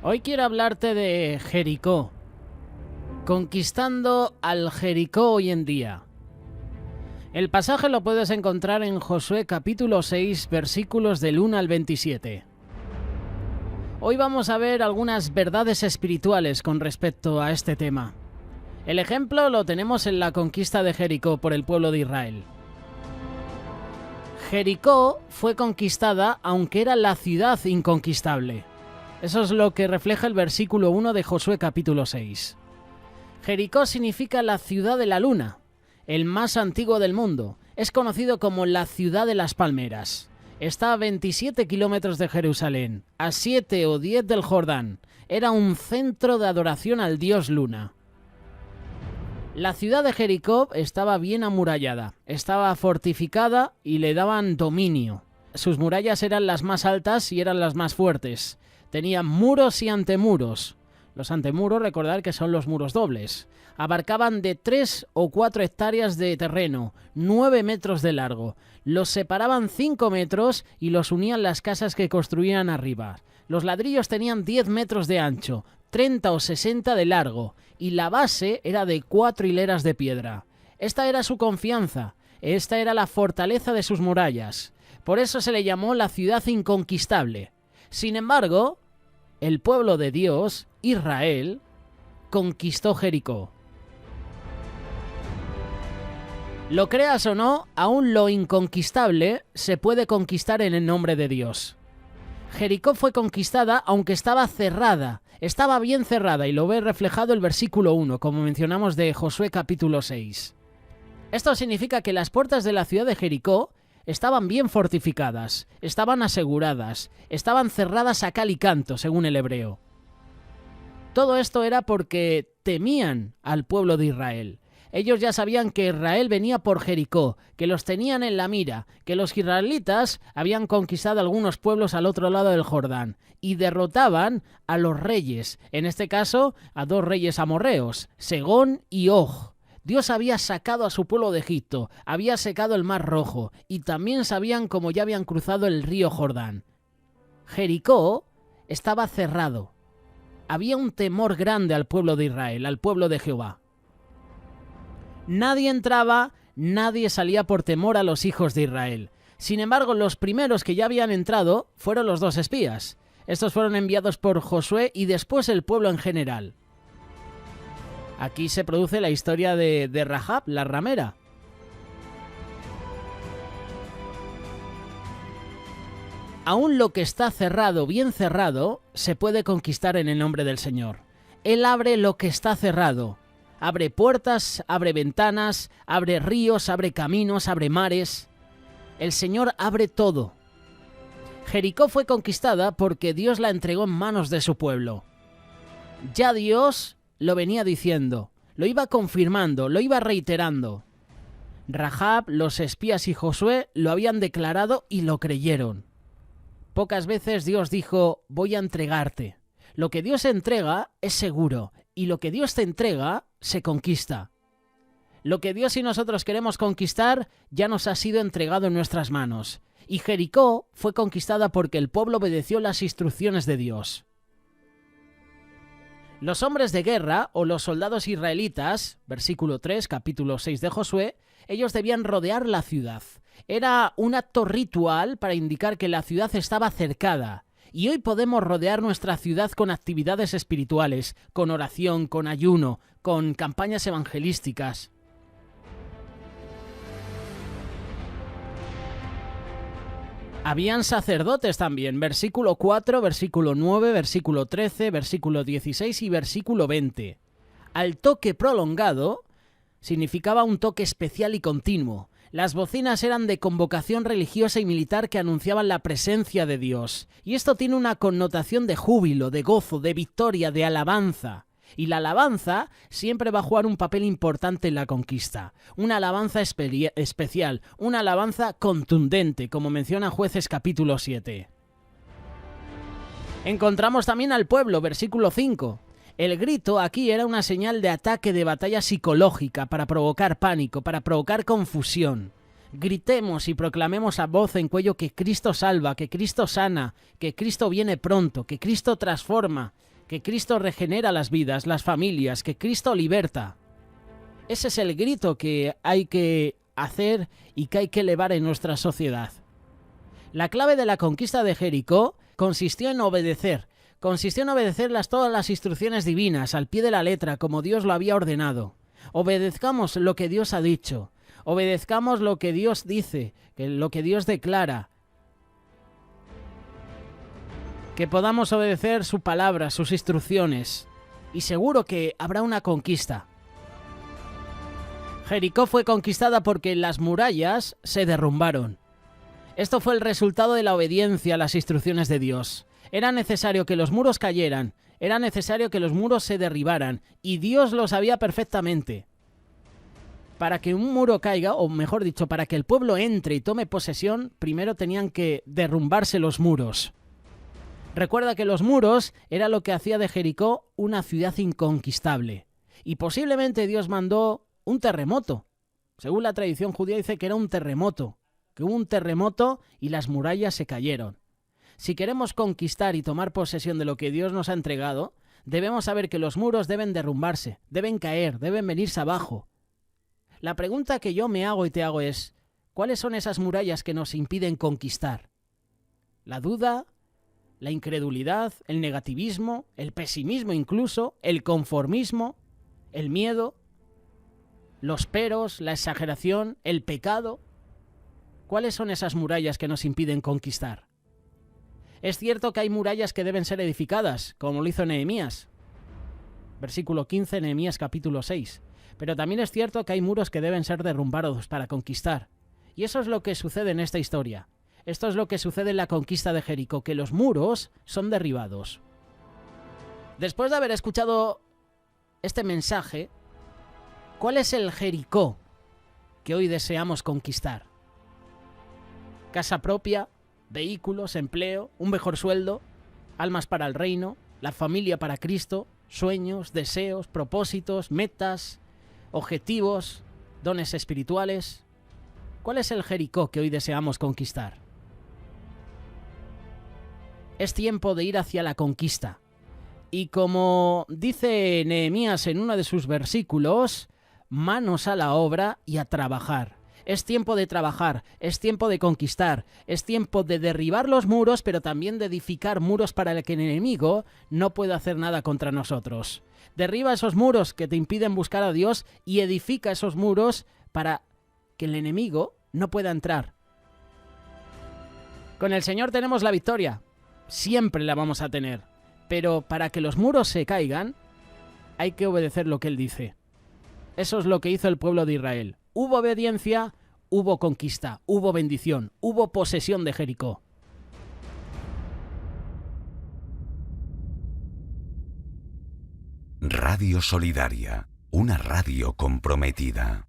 Hoy quiero hablarte de Jericó, conquistando al Jericó hoy en día. El pasaje lo puedes encontrar en Josué capítulo 6, versículos del 1 al 27. Hoy vamos a ver algunas verdades espirituales con respecto a este tema. El ejemplo lo tenemos en la conquista de Jericó por el pueblo de Israel. Jericó fue conquistada aunque era la ciudad inconquistable. Eso es lo que refleja el versículo 1 de Josué capítulo 6. Jericó significa la ciudad de la luna, el más antiguo del mundo. Es conocido como la ciudad de las palmeras. Está a 27 kilómetros de Jerusalén, a 7 o 10 del Jordán. Era un centro de adoración al dios Luna. La ciudad de Jericó estaba bien amurallada, estaba fortificada y le daban dominio. Sus murallas eran las más altas y eran las más fuertes. Tenían muros y antemuros. Los antemuros, recordad que son los muros dobles. Abarcaban de 3 o 4 hectáreas de terreno, 9 metros de largo. Los separaban 5 metros y los unían las casas que construían arriba. Los ladrillos tenían 10 metros de ancho, 30 o 60 de largo, y la base era de 4 hileras de piedra. Esta era su confianza, esta era la fortaleza de sus murallas. Por eso se le llamó la ciudad inconquistable. Sin embargo, el pueblo de Dios, Israel, conquistó Jericó. Lo creas o no, aún lo inconquistable se puede conquistar en el nombre de Dios. Jericó fue conquistada aunque estaba cerrada, estaba bien cerrada y lo ve reflejado el versículo 1, como mencionamos de Josué capítulo 6. Esto significa que las puertas de la ciudad de Jericó estaban bien fortificadas, estaban aseguradas, estaban cerradas a cal y canto, según el hebreo. Todo esto era porque temían al pueblo de Israel. Ellos ya sabían que Israel venía por Jericó, que los tenían en la mira, que los israelitas habían conquistado algunos pueblos al otro lado del Jordán y derrotaban a los reyes, en este caso a 2 reyes amorreos, Segón y Og. Dios había sacado a su pueblo de Egipto, había secado el Mar Rojo y también sabían cómo ya habían cruzado el río Jordán. Jericó estaba cerrado. Había un temor grande al pueblo de Israel, al pueblo de Jehová. Nadie entraba, nadie salía por temor a los hijos de Israel. Sin embargo, los primeros que ya habían entrado fueron los 2 espías. Estos fueron enviados por Josué y después el pueblo en general. Aquí se produce la historia de Rahab, la ramera. Aún lo que está cerrado, bien cerrado, se puede conquistar en el nombre del Señor. Él abre lo que está cerrado. Abre puertas, abre ventanas, abre ríos, abre caminos, abre mares. El Señor abre todo. Jericó fue conquistada porque Dios la entregó en manos de su pueblo. Ya Dios lo venía diciendo, lo iba confirmando, lo iba reiterando. Rahab, los espías y Josué lo habían declarado y lo creyeron. Pocas veces Dios dijo, voy a entregarte. Lo que Dios entrega es seguro y lo que Dios te entrega se conquista. Lo que Dios y nosotros queremos conquistar ya nos ha sido entregado en nuestras manos. Y Jericó fue conquistada porque el pueblo obedeció las instrucciones de Dios. Los hombres de guerra o los soldados israelitas, versículo 3, capítulo 6 de Josué, ellos debían rodear la ciudad. Era un acto ritual para indicar que la ciudad estaba cercada. Y hoy podemos rodear nuestra ciudad con actividades espirituales, con oración, con ayuno, con campañas evangelísticas. Habían sacerdotes también, versículo 4, versículo 9, versículo 13, versículo 16 y versículo 20. Al toque prolongado significaba un toque especial y continuo. Las bocinas eran de convocación religiosa y militar que anunciaban la presencia de Dios. Y esto tiene una connotación de júbilo, de gozo, de victoria, de alabanza. Y la alabanza siempre va a jugar un papel importante en la conquista. Una alabanza especial, una alabanza contundente, como menciona Jueces capítulo 7. Encontramos también al pueblo, versículo 5. El grito aquí era una señal de ataque de batalla psicológica para provocar pánico, para provocar confusión. Gritemos y proclamemos a voz en cuello que Cristo salva, que Cristo sana, que Cristo viene pronto, que Cristo transforma, que Cristo regenera las vidas, las familias, que Cristo liberta. Ese es el grito que hay que hacer y que hay que elevar en nuestra sociedad. La clave de la conquista de Jericó consistió en obedecer todas las instrucciones divinas al pie de la letra, como Dios lo había ordenado. Obedezcamos lo que Dios ha dicho, obedezcamos lo que Dios dice, lo que Dios declara. Que podamos obedecer su palabra, sus instrucciones, y seguro que habrá una conquista. Jericó fue conquistada porque las murallas se derrumbaron. Esto fue el resultado de la obediencia a las instrucciones de Dios. Era necesario que los muros cayeran, era necesario que los muros se derribaran, y Dios lo sabía perfectamente. Para que un muro caiga, o mejor dicho, para que el pueblo entre y tome posesión, primero tenían que derrumbarse los muros. Recuerda que los muros era lo que hacía de Jericó una ciudad inconquistable. Y posiblemente Dios mandó un terremoto. Según la tradición judía dice que era un terremoto, que hubo un terremoto y las murallas se cayeron. Si queremos conquistar y tomar posesión de lo que Dios nos ha entregado, debemos saber que los muros deben derrumbarse, deben caer, deben venirse abajo. La pregunta que yo me hago y te hago es, ¿cuáles son esas murallas que nos impiden conquistar? La duda, la incredulidad, el negativismo, el pesimismo incluso, el conformismo, el miedo, los peros, la exageración, el pecado. ¿Cuáles son esas murallas que nos impiden conquistar? Es cierto que hay murallas que deben ser edificadas, como lo hizo Nehemías. Versículo 15, Nehemías capítulo 6. Pero también es cierto que hay muros que deben ser derrumbados para conquistar. Y eso es lo que sucede en esta historia. Esto es lo que sucede en la conquista de Jericó, que los muros son derribados. Después de haber escuchado este mensaje, ¿cuál es el Jericó que hoy deseamos conquistar? ¿Casa propia? ¿Vehículos? ¿Empleo? ¿Un mejor sueldo? ¿Almas para el reino? ¿La familia para Cristo? ¿Sueños? ¿Deseos? ¿Propósitos? ¿Metas? ¿Objetivos? ¿Dones espirituales? ¿Cuál es el Jericó que hoy deseamos conquistar? Es tiempo de ir hacia la conquista. Y como dice Nehemías en uno de sus versículos, manos a la obra y a trabajar. Es tiempo de trabajar, es tiempo de conquistar, es tiempo de derribar los muros, pero también de edificar muros para que el enemigo no pueda hacer nada contra nosotros. Derriba esos muros que te impiden buscar a Dios y edifica esos muros para que el enemigo no pueda entrar. Con el Señor tenemos la victoria, siempre la vamos a tener, pero para que los muros se caigan, hay que obedecer lo que Él dice. Eso es lo que hizo el pueblo de Israel. Hubo obediencia, hubo conquista, hubo bendición, hubo posesión de Jericó. Radio Solidaria, una radio comprometida.